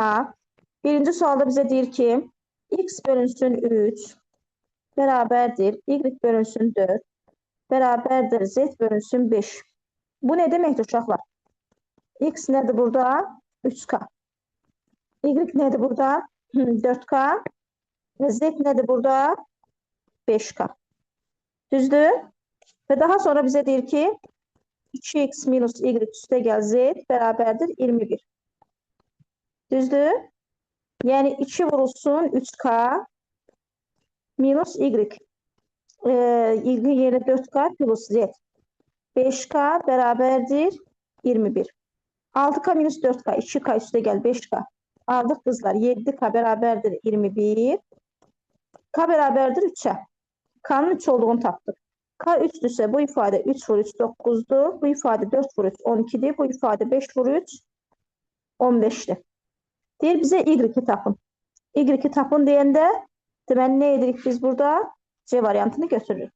A. Birinci sualda bize deyir ki, x bölünsün 3 bərabərdir, y bölünsün 4 bərabərdir, z bölünsün 5. Bu ne deməkdir uşaqlar? X nədir burada? 3k. Y nədir burada? 4k. Z nədir burada? 5k. Düzdür? Və daha sonra bizə deyir ki, 2x minus y üstə gəl z bərabərdir 21. Düzdür? Yəni 2 vurulsun 3k minus y. Y yerine 4k plus z. 5k bərabərdir 21. 6k minus 4k, 2k üstə gəl 5k. Aldıq qızlar, 7k bərabərdir 21. K bərabərdir 3'ə. K'nın 3 olduğunu tapdıq. K 3'dürsə bu ifadə 3 vur 3 9'dur. Bu ifadə 4 vur 3 12'dir. Bu ifadə 5 vur 3 15'dir. Deyir bizə y-i tapın. Y-i tapın deyəndə deməli nə edirik biz burada? C variantını götürürük.